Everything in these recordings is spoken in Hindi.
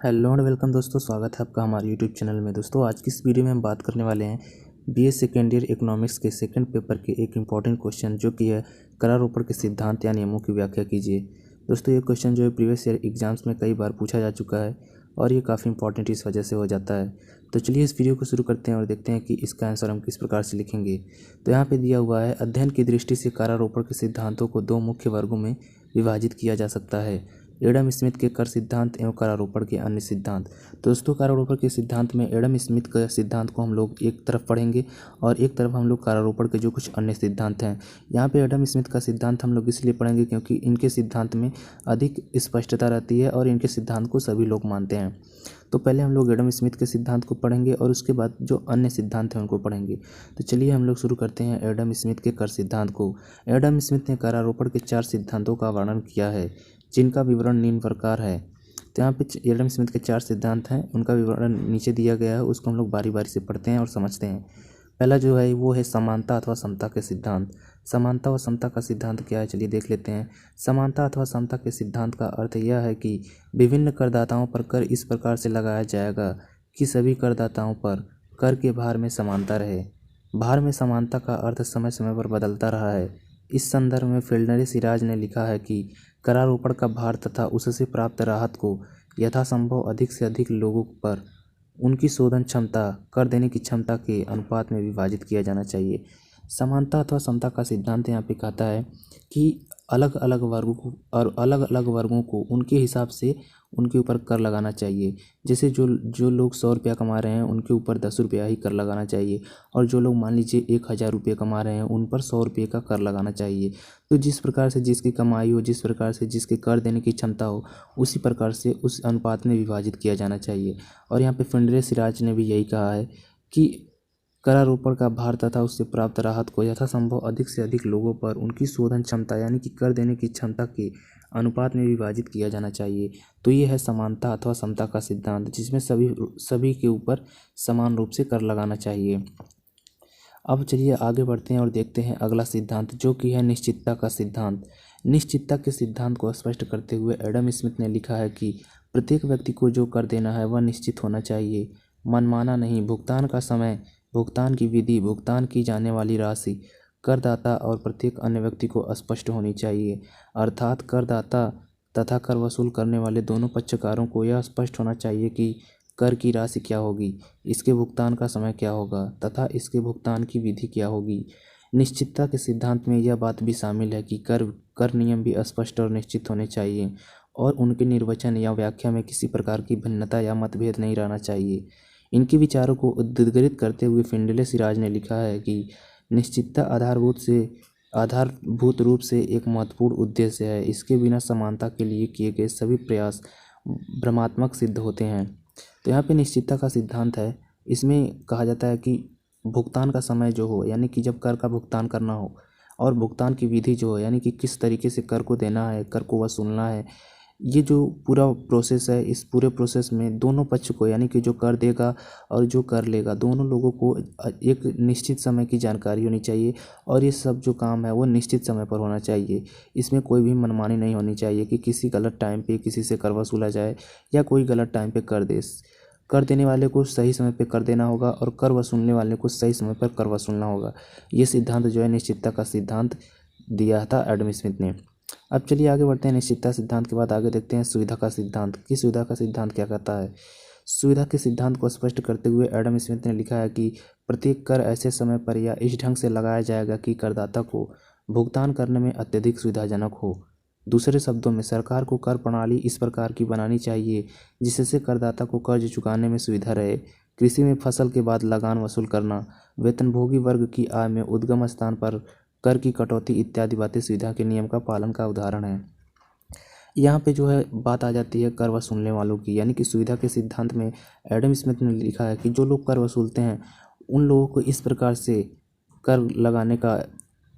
हेलो एंड वेलकम दोस्तों, स्वागत है आपका हमारे यूट्यूब चैनल में। दोस्तों आज की इस वीडियो में हम बात करने वाले हैं बीए सेकेंड ईयर इकोनॉमिक्स के सेकंड पेपर के एक इम्पॉर्टेंट क्वेश्चन जो कि है करारोपण के सिद्धांत या नियमों की व्याख्या कीजिए। दोस्तों ये क्वेश्चन जो है प्रीवियस ईयर एग्जाम्स में कई बार पूछा जा चुका है और ये काफ़ी इंपॉर्टेंट इस वजह से हो जाता है। तो चलिए इस वीडियो को शुरू करते हैं और देखते हैं कि इसका आंसर हम किस प्रकार से लिखेंगे। तो यहाँ पे दिया हुआ है, अध्ययन की दृष्टि से करारोपण के सिद्धांतों को दो मुख्य वर्गों में विभाजित किया जा सकता है, एडम स्मिथ के कर सिद्धांत एवं करारोपण के अन्य सिद्धांत। तो दोस्तों करारोपण के सिद्धांत में एडम स्मिथ के सिद्धांत को हम लोग एक तरफ पढ़ेंगे और एक तरफ हम लोग करारोपण के जो कुछ अन्य सिद्धांत हैं। यहाँ पे एडम स्मिथ का सिद्धांत हम लोग इसलिए पढ़ेंगे क्योंकि इनके सिद्धांत में अधिक स्पष्टता रहती है और इनके सिद्धांत को सभी लोग मानते हैं। तो पहले हम लोग एडम स्मिथ के सिद्धांत को पढ़ेंगे और उसके बाद जो अन्य सिद्धांत हैं उनको पढ़ेंगे। तो चलिए हम लोग शुरू करते हैं एडम स्मिथ के कर सिद्धांत को। एडम स्मिथ ने करारोपण के 4 सिद्धांतों का वर्णन किया है जिनका विवरण निम्न प्रकार है। तो यहाँ पे एडम स्मिथ के 4 सिद्धांत हैं, उनका विवरण नीचे दिया गया है, उसको हम लोग बारी बारी से पढ़ते हैं और समझते हैं। पहला जो है वो है समानता अथवा समता के सिद्धांत। समानता व समता का सिद्धांत क्या है, चलिए देख लेते हैं। समानता अथवा समता के सिद्धांत का अर्थ यह है कि विभिन्न करदाताओं पर कर इस प्रकार से लगाया जाएगा कि सभी करदाताओं पर कर के भार में समानता रहे। भार में समानता का अर्थ समय समय पर बदलता रहा है। इस संदर्भ में फिल्डरे सिराज ने लिखा है कि करारोपण का भार तथा उससे प्राप्त राहत को यथासंभव अधिक से अधिक लोगों पर उनकी शोधन क्षमता, कर देने की क्षमता के अनुपात में विभाजित किया जाना चाहिए। समानता अथवा समता का सिद्धांत यहाँ पे कहता है कि अलग अलग वर्गों को उनके हिसाब से उनके ऊपर कर लगाना चाहिए। जैसे जो लोग 100 रुपया कमा रहे हैं उनके ऊपर 10 रुपया ही कर लगाना चाहिए और जो लोग मान लीजिए 1000 रुपये कमा रहे हैं उन पर 100 रुपये का कर लगाना चाहिए। तो जिस प्रकार से जिसकी कमाई हो, जिस प्रकार से जिसके कर देने की क्षमता हो, उसी प्रकार से उस अनुपात में विभाजित किया जाना चाहिए। और यहाँ पे फिल्डरे सिराज ने भी यही कहा है कि करारोपण का भार तथा उससे प्राप्त राहत को यथासंभव अधिक से अधिक लोगों पर उनकी शोधन क्षमता यानी कि कर देने की क्षमता के अनुपात में विभाजित किया जाना चाहिए। तो ये है समानता अथवा समता का सिद्धांत, जिसमें सभी के ऊपर समान रूप से कर लगाना चाहिए। अब चलिए आगे बढ़ते हैं और देखते हैं अगला सिद्धांत जो कि है निश्चितता का सिद्धांत। निश्चितता के सिद्धांत को स्पष्ट करते हुए एडम स्मिथ ने लिखा है कि प्रत्येक व्यक्ति को जो कर देना है वह निश्चित होना चाहिए, मनमाना नहीं। भुगतान का समय, भुगतान की विधि, भुगतान की जाने वाली राशि करदाता और प्रत्येक अन्य व्यक्ति को स्पष्ट होनी चाहिए। अर्थात करदाता तथा कर वसूल करने वाले दोनों पक्षकारों को यह स्पष्ट होना चाहिए कि कर की राशि क्या होगी, इसके भुगतान का समय क्या होगा तथा इसके भुगतान की विधि क्या होगी। निश्चितता के सिद्धांत में यह बात भी शामिल है कि कर नियम भी स्पष्ट और निश्चित होने चाहिए और उनके निर्वचन या व्याख्या में किसी प्रकार की भिन्नता या मतभेद नहीं रहना चाहिए। इनके विचारों को उद्धृत करते हुए फिल्डरे सिराज ने लिखा है कि निश्चितता आधारभूत रूप से एक महत्वपूर्ण उद्देश्य है। इसके बिना समानता के लिए किए गए सभी प्रयास भ्रमात्मक सिद्ध होते हैं। तो यहाँ पे निश्चितता का सिद्धांत है, इसमें कहा जाता है कि भुगतान का समय जो हो यानी कि जब कर का भुगतान करना हो और भुगतान की विधि जो हो यानी कि किस तरीके से कर को देना है, कर को वसूलना है, ये जो पूरा प्रोसेस है, इस पूरे प्रोसेस में दोनों पक्ष को यानी कि जो कर देगा और जो कर लेगा दोनों लोगों को एक निश्चित समय की जानकारी होनी चाहिए और ये सब जो काम है वो निश्चित समय पर होना चाहिए। इसमें कोई भी मनमानी नहीं होनी चाहिए कि किसी गलत टाइम पे किसी से कर वसूला जाए या कोई गलत टाइम पे कर दे। कर देने वाले को सही समय पे कर देना होगा और कर वसूलने वाले को सही समय पर कर वसूलना होगा। ये सिद्धांत जो है निश्चितता का सिद्धांत दिया था एडम स्मिथ ने। अब चलिए आगे बढ़ते हैं। निश्चितता सिद्धांत के बाद आगे देखते हैं सुविधा का सिद्धांत कि सुविधा का सिद्धांत क्या कहता है। सुविधा के सिद्धांत को स्पष्ट करते हुए एडम स्मिथ ने लिखा है कि प्रत्येक कर ऐसे समय पर या इस ढंग से लगाया जाएगा कि करदाता को भुगतान करने में अत्यधिक सुविधाजनक हो। दूसरे शब्दों में सरकार को कर प्रणाली इस प्रकार की बनानी चाहिए जिससे करदाता को कर्ज चुकाने में सुविधा रहे। कृषि में फसल के बाद लगान वसूल करना, वेतनभोगी वर्ग की आय में उद्गम स्थान पर कर की कटौती इत्यादि बातें सुविधा के नियम का पालन का उदाहरण है। यहाँ पे जो है बात आ जाती है कर वसूलने वालों की, यानी कि सुविधा के सिद्धांत में एडम स्मिथ ने लिखा है कि जो लोग कर वसूलते हैं उन लोगों को इस प्रकार से कर लगाने का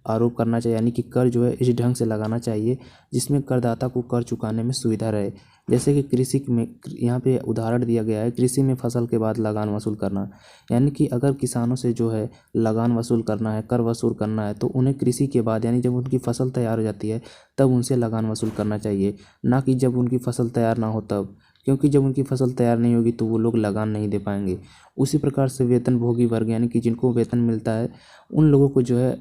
आरोप करना चाहिए, यानी कि कर जो है इस ढंग से लगाना चाहिए जिसमें करदाता को कर चुकाने में सुविधा रहे। जैसे कि कृषि में यहाँ पे उदाहरण दिया गया है, कृषि में फसल के बाद लगान वसूल करना, यानी कि अगर किसानों से जो है लगान वसूल करना है, कर वसूल करना है तो उन्हें कृषि के बाद यानी जब उनकी फसल तैयार हो जाती है तब उनसे लगान वसूल करना चाहिए, ना कि जब उनकी फसल तैयार ना हो तब। क्योंकि जब उनकी फसल तैयार नहीं होगी तो वो लोग लगान नहीं दे पाएंगे। उसी प्रकार से वेतनभोगी वर्ग यानी कि जिनको वेतन मिलता है उन लोगों को जो है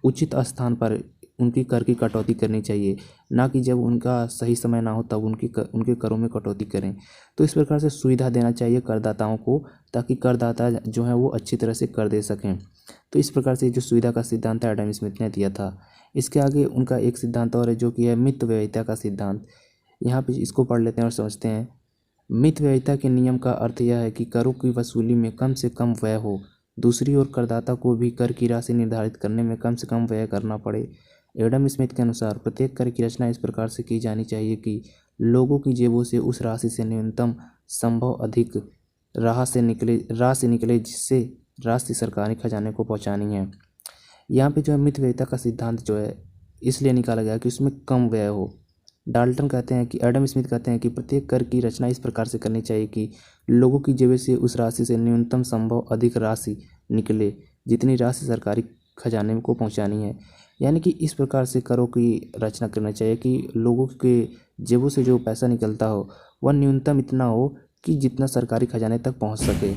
उचित स्थान पर उनकी कर की कटौती करनी चाहिए, ना कि जब उनका सही समय ना हो तब उनके करों में कटौती करें। तो इस प्रकार से सुविधा देना चाहिए करदाताओं को, ताकि करदाता जो है वो अच्छी तरह से कर दे सकें। तो इस प्रकार से जो सुविधा का सिद्धांत है एडम स्मिथ ने दिया था। इसके आगे उनका एक सिद्धांत और है जो कि है मितव्ययिता का सिद्धांत। यहाँ पे इसको पढ़ लेते हैं और समझते हैं। मितव्ययिता के नियम का अर्थ यह है कि करों की वसूली में कम से कम व्यय हो, दूसरी ओर करदाता को भी कर की राशि निर्धारित करने में कम से कम व्यय करना पड़े। एडम स्मिथ के अनुसार प्रत्येक कर की रचना इस प्रकार से की जानी चाहिए कि लोगों की जेबों से उस राशि से न्यूनतम संभव अधिक राशि निकले जिससे राशि सरकारी खजाने को पहुंचानी है। यहाँ पे जो है मितव्ययिता का सिद्धांत जो है इसलिए निकाला गया कि उसमें कम व्यय हो। डाल्टन कहते हैं कि एडम स्मिथ कहते हैं कि प्रत्येक कर की रचना इस प्रकार से करनी चाहिए कि लोगों की जेबें से उस राशि से न्यूनतम संभव अधिक राशि निकले जितनी राशि सरकारी खजाने को पहुंचानी है। यानी कि इस प्रकार से करों की रचना करना चाहिए कि लोगों के जेबों से जो पैसा निकलता हो वह न्यूनतम इतना हो कि जितना सरकारी खजाने तक पहुंच सके।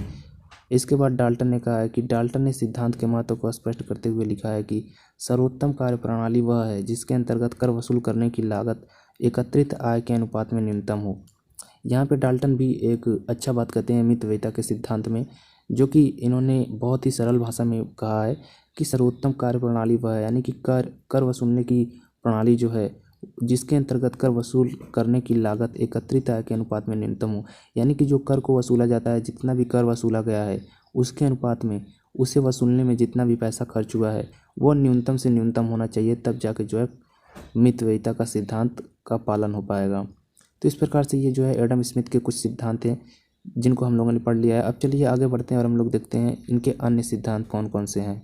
इसके बाद डाल्टन ने कहा है कि डाल्टन ने सिद्धांत के महत्व को स्पष्ट करते हुए लिखा है कि सर्वोत्तम कार्यप्रणाली वह है जिसके अंतर्गत कर वसूल करने की लागत एकत्रित आय के अनुपात में न्यूनतम हो। यहाँ पे डाल्टन भी एक अच्छा बात कहते हैं मितव्ययिता के सिद्धांत में, जो कि इन्होंने बहुत ही सरल भाषा में कहा है कि सर्वोत्तम कार्यप्रणाली वह है, यानी कि कर वसूलने की प्रणाली जो है जिसके अंतर्गत कर वसूल करने की लागत एकत्रित आय के अनुपात में न्यूनतम हो। यानी कि जो कर को वसूला जाता है, जितना भी कर वसूला गया है उसके अनुपात में उसे वसूलने में जितना भी पैसा खर्च हुआ है वो न्यूनतम से न्यूनतम होना चाहिए, तब जाके जो है मितव्ययिता का सिद्धांत का पालन हो पाएगा। तो इस प्रकार से ये जो है एडम स्मिथ के कुछ सिद्धांत हैं जिनको हम लोगों ने पढ़ लिया है। अब चलिए आगे बढ़ते हैं और हम लोग देखते हैं इनके अन्य सिद्धांत कौन कौन से हैं।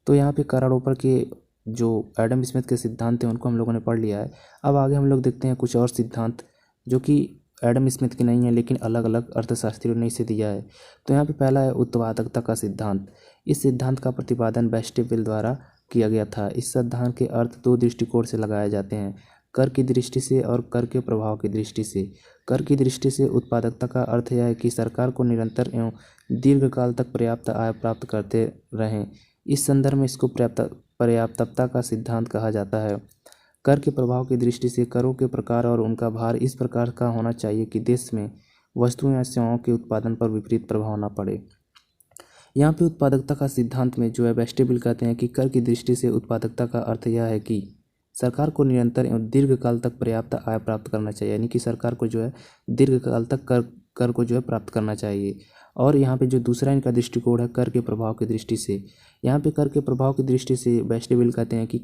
तो यहाँ पे करारोपण के जो एडम स्मिथ के सिद्धांत हैं उनको हम लोगों ने पढ़ लिया है। अब आगे हम लोग देखते हैं कुछ और सिद्धांत जो कि एडम स्मिथ के नहीं है लेकिन अलग अलग अर्थशास्त्रियों ने इसे दिया है। तो यहाँ पे पहला है उत्पादकता का सिद्धांत। इस सिद्धांत का प्रतिपादन बेस्टेविल द्वारा किया गया था। इस सिद्धांत के अर्थ दो दृष्टिकोण से लगाए जाते हैं, कर की दृष्टि से और कर के प्रभाव की दृष्टि से। कर की दृष्टि से उत्पादकता का अर्थ यह है कि सरकार को निरंतर एवं दीर्घकाल तक पर्याप्त आय प्राप्त करते रहें। इस संदर्भ में इसको पर्याप्तता का सिद्धांत कहा जाता है। कर के प्रभाव की दृष्टि से करों के प्रकार और उनका भार इस प्रकार का होना चाहिए कि देश में वस्तुओं या सेवाओं के उत्पादन पर विपरीत प्रभाव न पड़े। यहाँ पे उत्पादकता का सिद्धांत में जो है बेस्टेविल कहते हैं कि कर की दृष्टि से उत्पादकता का अर्थ यह है कि सरकार को निरंतर एवं दीर्घकाल तक पर्याप्त आय प्राप्त करना चाहिए, यानी कि सरकार को जो है दीर्घकाल तक कर को जो है प्राप्त करना चाहिए। और यहाँ पे जो दूसरा इनका दृष्टिकोण है कर के प्रभाव की दृष्टि से, यहाँ पे कर के प्रभाव की दृष्टि से बेस्टेविल कहते हैं कि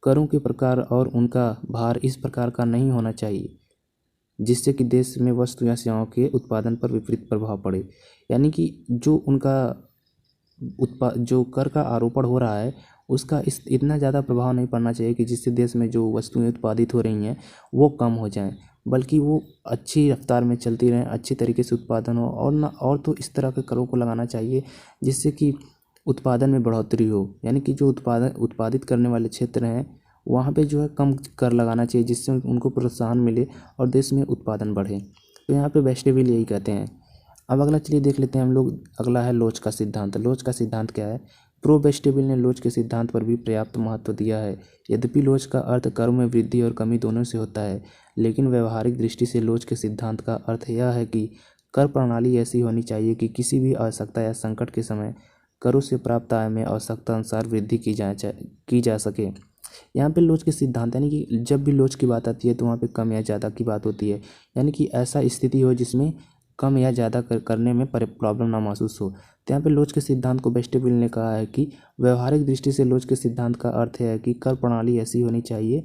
करों के प्रकार और उनका भार इस प्रकार का नहीं होना चाहिए जिससे कि देश में वस्तु या सेवाओं के उत्पादन पर विपरीत प्रभाव पड़े। यानी कि जो उनका जो कर का आरोपण हो रहा है उसका इतना ज़्यादा प्रभाव नहीं पड़ना चाहिए कि जिससे देश में जो वस्तुएं उत्पादित हो रही हैं वो कम हो जाएं, बल्कि वो अच्छी रफ्तार में चलती रहें, अच्छी तरीके से उत्पादन हो। और तो इस तरह के करों को लगाना चाहिए जिससे कि उत्पादन में बढ़ोतरी हो, यानी कि जो उत्पादित करने वाले क्षेत्र हैं वहाँ पे जो है कम कर लगाना चाहिए जिससे उनको प्रोत्साहन मिले और देश में उत्पादन बढ़े। तो यहाँ पे बेस्टेविल यही कहते हैं। अब अगला चलिए देख लेते हैं हम लोग। अगला है लोच का सिद्धांत। लोच का सिद्धांत क्या है? प्रो बेस्टेविल ने लोच के सिद्धांत पर भी पर्याप्त महत्व दिया है। यद्यपि लोच का अर्थ करों में वृद्धि और कमी दोनों से होता है, लेकिन व्यवहारिक दृष्टि से लोच के सिद्धांत का अर्थ यह है कि कर प्रणाली ऐसी होनी चाहिए कि किसी भी आवश्यकता या संकट के समय करों से प्राप्त आय में आवश्यकता अनुसार वृद्धि की जा सके। यहाँ पे लोच के सिद्धांत यानी कि जब भी लोच की बात आती है तो वहाँ पे कम या ज़्यादा की बात होती है, यानी कि ऐसा स्थिति हो जिसमें कम या ज़्यादा करने में प्रॉब्लम ना महसूस हो। तो यहाँ पे लोच के सिद्धांत को बेस्टेविल ने कहा है कि व्यवहारिक दृष्टि से लोच के सिद्धांत का अर्थ है कि कर प्रणाली ऐसी होनी चाहिए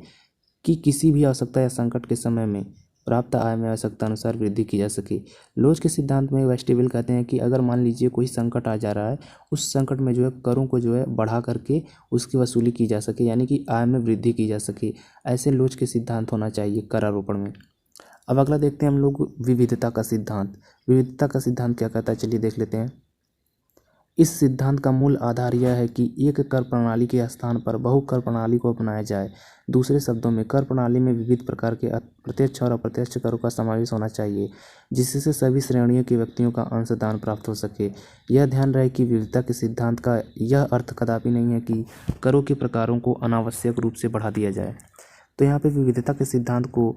कि किसी भी आवश्यकता या संकट के समय में प्राप्त आय में आवश्यकता अनुसार वृद्धि की जा सके। लोच के सिद्धांत में बेस्टेविल कहते हैं कि अगर मान लीजिए कोई संकट आ जा रहा है, उस संकट में जो है करों को जो है बढ़ा करके उसकी वसूली की जा सके, यानी कि आय में वृद्धि की जा सके। ऐसे लोच के सिद्धांत होना चाहिए कर आरोपण में। अब अगला देखते हैं हम लोग विविधता का सिद्धांत। विविधता का सिद्धांत क्या कहता है, चलिए देख लेते हैं। इस सिद्धांत का मूल आधार यह है कि एक कर प्रणाली के स्थान पर बहु कर प्रणाली को अपनाया जाए। दूसरे शब्दों में कर प्रणाली में विविध प्रकार के प्रत्यक्ष और अप्रत्यक्ष करों का समावेश होना चाहिए, जिससे सभी श्रेणियों के व्यक्तियों का अंशदान प्राप्त हो सके। यह ध्यान रहे कि विविधता के सिद्धांत का यह अर्थ कदापि नहीं है कि करों के प्रकारों को अनावश्यक रूप से बढ़ा दिया जाए। तो यहाँ पे विविधता के सिद्धांत को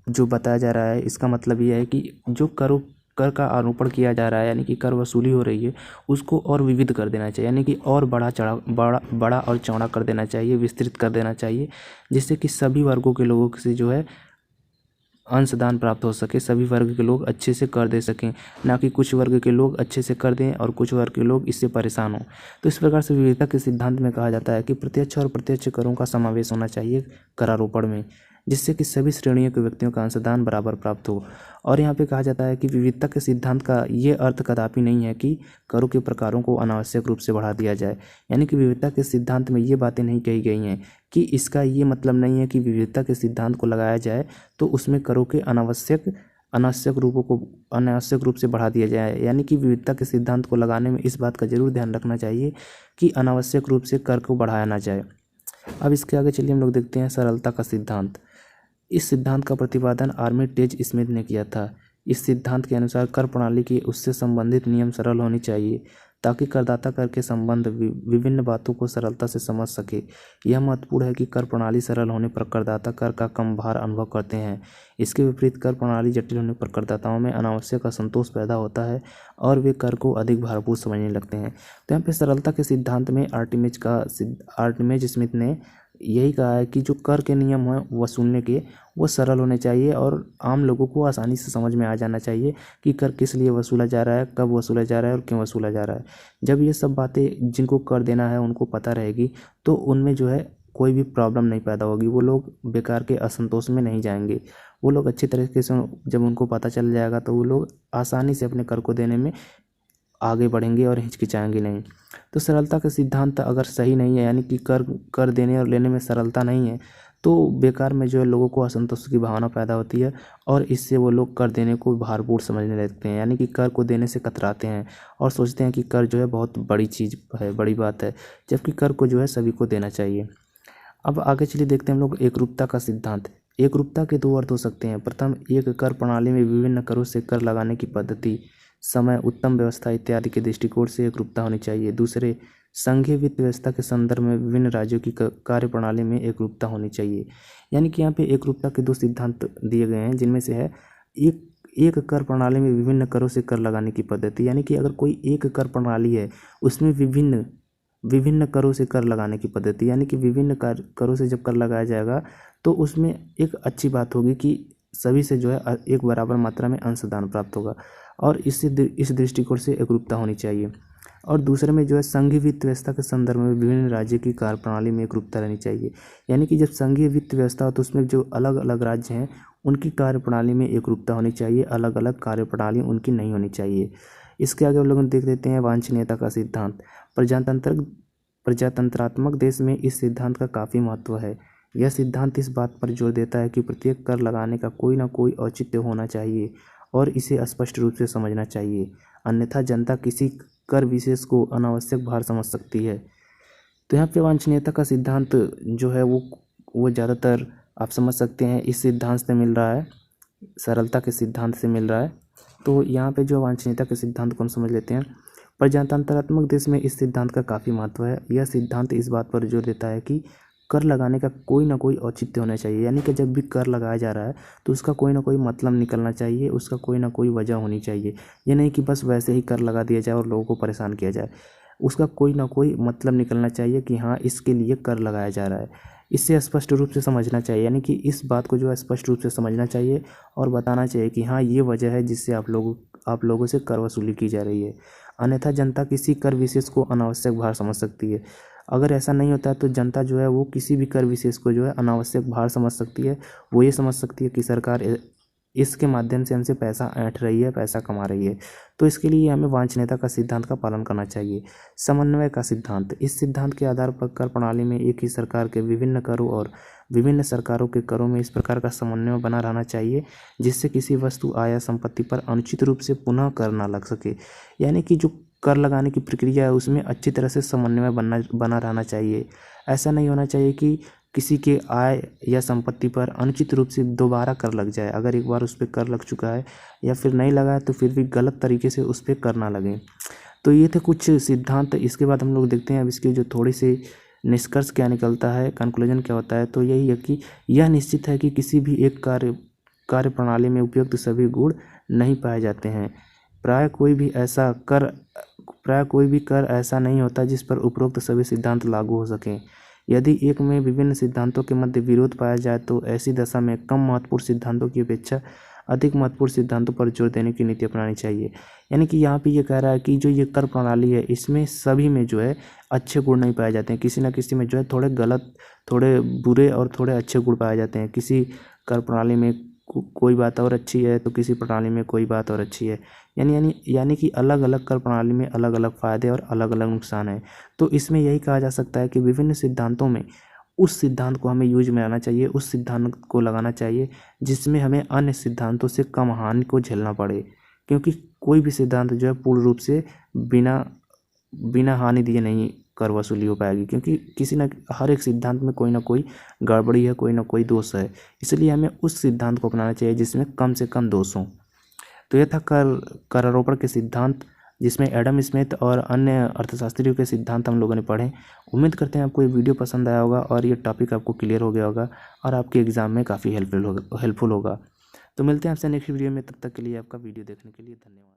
जो बताया जा रहा है, इसका मतलब यह है कि जो कर का आरोपण किया जा रहा है, यानी कि कर वसूली हो रही है, उसको और विविध कर देना चाहिए, यानी कि और बड़ा और चौड़ा कर देना चाहिए, विस्तृत कर देना चाहिए, जिससे कि सभी वर्गों के लोगों से जो है अंशदान प्राप्त हो सके, सभी वर्ग के लोग अच्छे से कर दे सकें, ना कि कुछ वर्ग के लोग अच्छे से कर दें और कुछ वर्ग के लोग इससे परेशान हों। तो इस प्रकार से विविधता के सिद्धांत में कहा जाता है कि प्रत्यक्ष और प्रत्यक्ष करों का समावेश होना चाहिए करारोपण में, जिससे कि सभी श्रेणियों के व्यक्तियों का अंशदान बराबर प्राप्त हो। और यहाँ पे कहा जाता है कि विविधता के सिद्धांत का ये अर्थ कदापि नहीं है कि करों के प्रकारों को अनावश्यक रूप से बढ़ा दिया जाए, यानी कि विविधता के सिद्धांत में ये बातें नहीं कही गई हैं कि इसका ये मतलब नहीं है कि विविधता के सिद्धांत को लगाया जाए तो उसमें करों के अनावश्यक रूप से बढ़ा दिया जाए। यानी कि विविधता के सिद्धांत को लगाने में इस बात का जरूर ध्यान रखना चाहिए कि अनावश्यक रूप से कर को बढ़ाया ना जाए। अब इसके आगे चलिए हम लोग देखते हैं सरलता का सिद्धांत। इस सिद्धांत का प्रतिपादन आर्मिटेज स्मिथ ने किया था। इस सिद्धांत के अनुसार कर प्रणाली की उससे संबंधित नियम सरल होने चाहिए, ताकि करदाता कर के संबंध विभिन्न बातों को सरलता से समझ सके। यह महत्वपूर्ण है कि कर प्रणाली सरल होने पर करदाता कर का कम भार अनुभव करते हैं। इसके विपरीत कर प्रणाली जटिल होने पर करदाताओं में अनावश्यक असंतोष पैदा होता है और वे कर को अधिक भारपूर्ण समझने लगते हैं। तो यहाँ पे सरलता के सिद्धांत में आर्टिमेज स्मिथ ने यही कहा है कि जो कर के नियम हैं वसूलने के, वो सरल होने चाहिए और आम लोगों को आसानी से समझ में आ जाना चाहिए कि कर किस लिए वसूला जा रहा है, कब वसूला जा रहा है और क्यों वसूला जा रहा है। जब ये सब बातें जिनको कर देना है उनको पता रहेगी तो उनमें जो है कोई भी प्रॉब्लम नहीं पैदा होगी, वो लोग बेकार के असंतोष में नहीं जाएंगे। वो लोग अच्छी तरीके से जब उनको पता चल जाएगा तो वो लोग आसानी से अपने कर को देने में आगे बढ़ेंगे और हिचकिचाएंगे नहीं। तो सरलता का सिद्धांत अगर सही नहीं है, यानी कि कर देने और लेने में सरलता नहीं है, तो बेकार में जो है लोगों को असंतोष की भावना पैदा होती है और इससे वो लोग कर देने को भारपूर्ण समझने लगते हैं, यानी कि कर को देने से कतराते हैं और सोचते हैं कि कर जो है बहुत बड़ी चीज़ है, बड़ी बात है, जबकि कर को जो है सभी को देना चाहिए। अब आगे चलिए देखते हैं हम लोग एकरूपता का सिद्धांत। एकरूपता के दो अर्थ हो सकते हैं। प्रथम, एक कर प्रणाली में विभिन्न करों से कर लगाने की पद्धति, समय, उत्तम व्यवस्था इत्यादि के दृष्टिकोण से एकरूपता होनी चाहिए। दूसरे, संघीय वित्त व्यवस्था के संदर्भ में विभिन्न राज्यों की कार्य प्रणाली में एकरूपता होनी चाहिए। यानी कि यहाँ पे एकरूपता के दो सिद्धांत दिए गए हैं, जिनमें से है एक कर प्रणाली में विभिन्न करों से कर लगाने की पद्धति, यानी कि अगर कोई एक कर प्रणाली है उसमें विभिन्न करों से कर लगाने की पद्धति, यानी कि विभिन्न करों से जब कर लगाया जाएगा तो उसमें एक अच्छी बात होगी कि सभी से जो है एक बराबर मात्रा में अंशदान प्राप्त होगा और इस दृष्टिकोण से एकरूपता होनी चाहिए। और दूसरे में जो है संघीय वित्त व्यवस्था के संदर्भ में विभिन्न राज्य की कार्य प्रणाली में एकरूपता रहनी चाहिए। यानी कि जब संघीय वित्त व्यवस्था हो तो उसमें जो अलग अलग राज्य हैं उनकी कार्य प्रणाली में एकरूपता होनी चाहिए, अलग अलग कार्य प्रणाली उनकी नहीं होनी चाहिए। इसके आगे हम लोग देख लेते हैं वांछनीयता का सिद्धांत। प्रजातंत्रात्मक देश में इस सिद्धांत का काफ़ी महत्व है। यह सिद्धांत इस बात पर जोर देता है कि प्रत्येक कर लगाने का कोई ना कोई औचित्य होना चाहिए और इसे स्पष्ट रूप से समझना चाहिए, अन्यथा जनता किसी कर विशेष को अनावश्यक भार समझ सकती है। तो यहाँ पे वांछनीयता का सिद्धांत जो है वो ज़्यादातर आप समझ सकते हैं इस सिद्धांत से मिल रहा है, सरलता के सिद्धांत से मिल रहा है। तो यहाँ पे जो वांछनीयता के सिद्धांत को हम समझ लेते हैं। प्रजातंत्रात्मक देश में इस सिद्धांत का काफ़ी महत्व है। यह सिद्धांत इस बात पर जोर देता है कि कर लगाने का कोई ना कोई औचित्य होना चाहिए, यानी कि जब भी कर लगाया जा रहा है तो उसका कोई ना कोई मतलब निकलना चाहिए, उसका कोई ना कोई वजह होनी चाहिए। ये नहीं कि बस वैसे ही कर लगा दिया जाए और लोगों को परेशान किया जाए, उसका कोई ना कोई मतलब निकलना चाहिए कि हाँ इसके लिए कर लगाया जा रहा है। इससे स्पष्ट रूप से समझना चाहिए, यानी कि इस बात को जो है स्पष्ट रूप से समझना चाहिए और बताना चाहिए कि हाँ ये वजह है जिससे आप लोगों से कर वसूली की जा रही है, अन्यथा जनता किसी कर विशेष को अनावश्यक भार समझ सकती है। अगर ऐसा नहीं होता है तो जनता जो है वो किसी भी कर विशेष को जो है अनावश्यक भार समझ सकती है। वो ये समझ सकती है कि सरकार इसके माध्यम से हमसे पैसा ऐंठ रही है, पैसा कमा रही है। तो इसके लिए हमें वांछनीयता का सिद्धांत का पालन करना चाहिए। समन्वय का सिद्धांत। इस सिद्धांत के आधार पर कर प्रणाली में एक ही सरकार के विभिन्न करों और विभिन्न सरकारों के करों में इस प्रकार का समन्वय बना रहना चाहिए जिससे किसी वस्तु, आय या संपत्ति पर अनुचित रूप से पुनः कर ना लग सके। यानी कि जो कर लगाने की प्रक्रिया है उसमें अच्छी तरह से समन्वय बना रहना चाहिए। ऐसा नहीं होना चाहिए कि किसी के आय या संपत्ति पर अनुचित रूप से दोबारा कर लग जाए। अगर एक बार उस पर कर लग चुका है या फिर नहीं लगा है तो फिर भी गलत तरीके से उस पर कर ना लगे। तो ये थे कुछ सिद्धांत। इसके बाद हम लोग देखते हैं अब इसके जो थोड़ी सी निष्कर्ष क्या निकलता है, कंक्लूजन क्या होता है। तो यही है कि यह निश्चित है कि किसी भी एक कार्य प्रणाली में उपयुक्त सभी गुण नहीं पाए जाते हैं। प्राय कोई भी कर ऐसा नहीं होता जिस पर उपरोक्त सभी सिद्धांत लागू हो सकें। यदि एक में विभिन्न सिद्धांतों के मध्य विरोध पाया जाए तो ऐसी दशा में कम महत्वपूर्ण सिद्धांतों की अपेक्षा अधिक महत्वपूर्ण सिद्धांतों पर जोर देने की नीति अपनानी चाहिए। यानी कि यहाँ पे ये कह रहा है कि जो ये कर प्रणाली है इसमें सभी में जो है अच्छे गुण नहीं पाए जाते हैं। किसी न किसी में जो है थोड़े गलत, थोड़े बुरे और थोड़े अच्छे गुण पाए जाते हैं। किसी कर प्रणाली में कोई बात और अच्छी है तो किसी प्रणाली में कोई बात और अच्छी है। यानी कि अलग अलग कर प्रणाली में अलग अलग फ़ायदे और अलग अलग नुकसान है। तो इसमें यही कहा जा सकता है कि विभिन्न सिद्धांतों में उस सिद्धांत को हमें यूज में लाना चाहिए, उस सिद्धांत को लगाना चाहिए जिसमें हमें अन्य सिद्धांतों से कम हानि को झेलना पड़े। क्योंकि कोई भी सिद्धांत जो है पूर्ण रूप से बिना हानि दिए नहीं कर वसूली हो पाएगी, क्योंकि हर एक सिद्धांत में कोई ना कोई गड़बड़ी है, कोई ना कोई दोष है। इसलिए हमें उस सिद्धांत को अपनाना चाहिए जिसमें कम से कम दोष हों। तो यह था करारोपण के सिद्धांत, जिसमें एडम स्मिथ और अन्य अर्थशास्त्रियों के सिद्धांत हम लोगों ने पढ़े। उम्मीद करते हैं आपको ये वीडियो पसंद आया होगा और ये टॉपिक आपको क्लियर हो गया होगा और आपके एग्ज़ाम में काफ़ी हेल्पफुल होगा। तो मिलते हैं आपसे नेक्स्ट वीडियो में, तब तक के लिए आपका वीडियो देखने के लिए धन्यवाद।